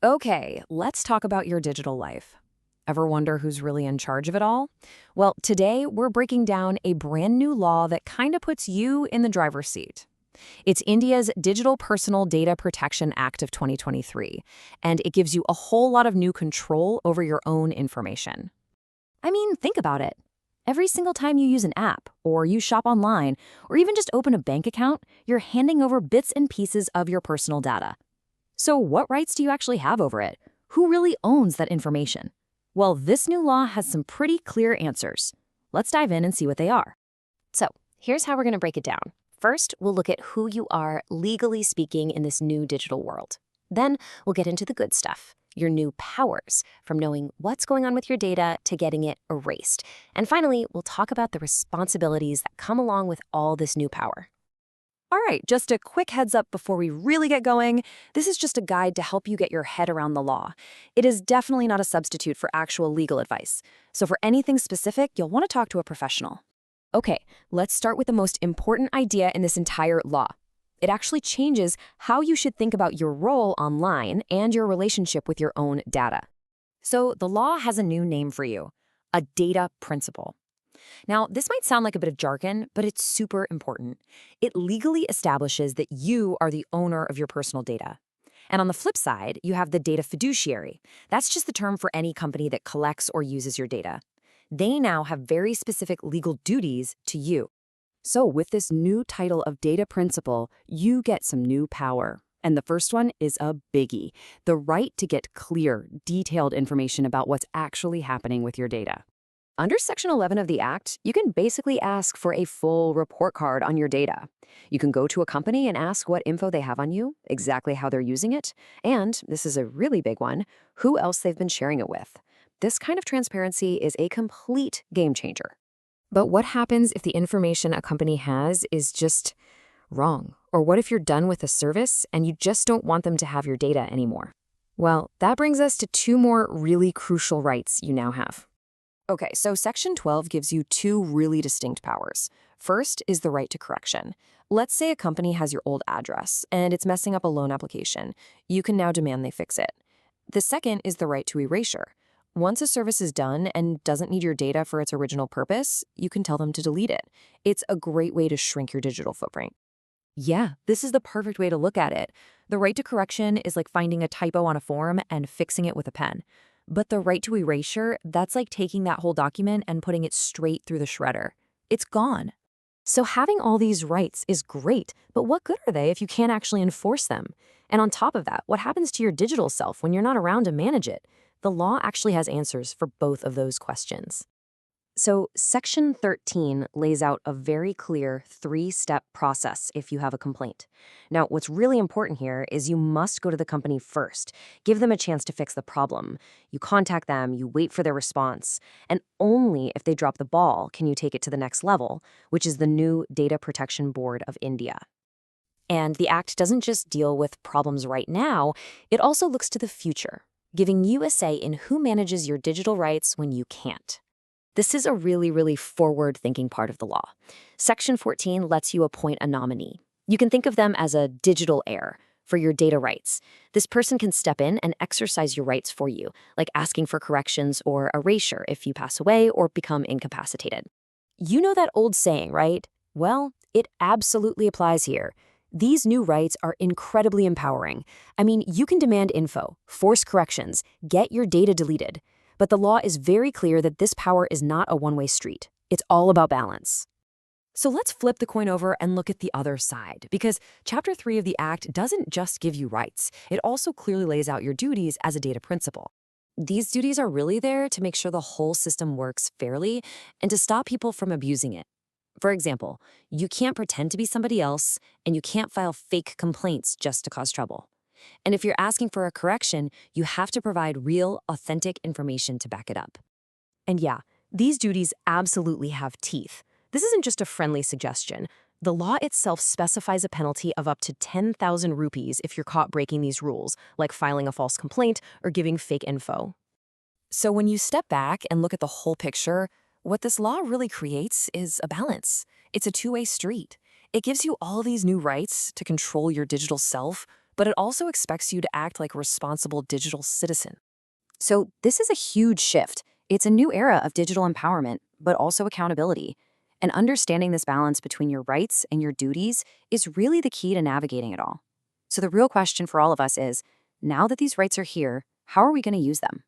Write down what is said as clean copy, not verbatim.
Okay, let's talk about your digital life. Ever wonder who's really in charge of it all? Well, today we're breaking down a brand new law that kind of puts you in the driver's seat. It's India's Digital Personal Data Protection Act of 2023, and it gives you a whole lot of new control over your own information. I mean, think about it. Every single time you use an app, or you shop online, or even just open a bank account, you're handing over bits and pieces of your personal data. So what rights do you actually have over it? Who really owns that information? Well, this new law has some pretty clear answers. Let's dive in and see what they are. So, here's how we're going to break it down. First, we'll look at who you are legally speaking in this new digital world. Then, we'll get into the good stuff, your new powers, from knowing what's going on with your data to getting it erased. And finally, we'll talk about the responsibilities that come along with all this new power. All right, just a quick heads up before we really get going. This is just a guide to help you get your head around the law. It is definitely not a substitute for actual legal advice. So for anything specific, you'll want to talk to a professional. Okay, let's start with the most important idea in this entire law. It actually changes how you should think about your role online and your relationship with your own data. So the law has a new name for you, a data principle. Now, this might sound like a bit of jargon, but it's super important. It legally establishes that you are the owner of your personal data. And on the flip side, you have the data fiduciary. That's just the term for any company that collects or uses your data. They now have very specific legal duties to you. So with this new title of data principle, you get some new power. And the first one is a biggie, the right to get clear, detailed information about what's actually happening with your data. Under Section 11 of the Act, you can basically ask for a full report card on your data. You can go to a company and ask what info they have on you, exactly how they're using it, and, this is a really big one, who else they've been sharing it with. This kind of transparency is a complete game changer. But what happens if the information a company has is just wrong? Or what if you're done with a service and you just don't want them to have your data anymore? Well, that brings us to two more really crucial rights you now have. Okay, so Section 12 gives you two really distinct powers. First is the right to correction. Let's say a company has your old address and it's messing up a loan application. You can now demand they fix it. The second is the right to erasure. Once a service is done and doesn't need your data for its original purpose, you can tell them to delete it. It's a great way to shrink your digital footprint. Yeah, this is the perfect way to look at it. The right to correction is like finding a typo on a form and fixing it with a pen. But the right to erasure, that's like taking that whole document and putting it straight through the shredder. It's gone. So having all these rights is great, but what good are they if you can't actually enforce them? And on top of that, what happens to your digital self when you're not around to manage it? The law actually has answers for both of those questions. So Section 13 lays out a very clear three-step process if you have a complaint. Now, what's really important here is you must go to the company first. Give them a chance to fix the problem. You contact them, you wait for their response, and only if they drop the ball can you take it to the next level, which is the new Data Protection Board of India. And the Act doesn't just deal with problems right now, it also looks to the future, giving you a say in who manages your digital rights when you can't. This is a really forward-thinking part of the law. Section 14 lets you appoint a nominee. You can think of them as a digital heir for your data rights. This person can step in and exercise your rights for you, like asking for corrections or erasure if you pass away or become incapacitated. You know that old saying, right? Well, it absolutely applies here. These new rights are incredibly empowering. I mean, you can demand info, force corrections, get your data deleted. But the law is very clear that this power is not a one-way street. It's all about balance. So let's flip the coin over and look at the other side, because Chapter 3 of the Act doesn't just give you rights. It also clearly lays out your duties as a data principal. These duties are really there to make sure the whole system works fairly and to stop people from abusing it. For example, you can't pretend to be somebody else, and you can't file fake complaints just to cause trouble. And if you're asking for a correction, you have to provide real, authentic information to back it up. And yeah, these duties absolutely have teeth. This isn't just a friendly suggestion. The law itself specifies a penalty of up to 10,000 rupees if you're caught breaking these rules, like filing a false complaint or giving fake info. So when you step back and look at the whole picture, what this law really creates is a balance. It's a two-way street. It gives you all these new rights to control your digital self, but it also expects you to act like a responsible digital citizen. So this is a huge shift. It's a new era of digital empowerment, but also accountability. And understanding this balance between your rights and your duties is really the key to navigating it all. So the real question for all of us is, now that these rights are here, how are we going to use them?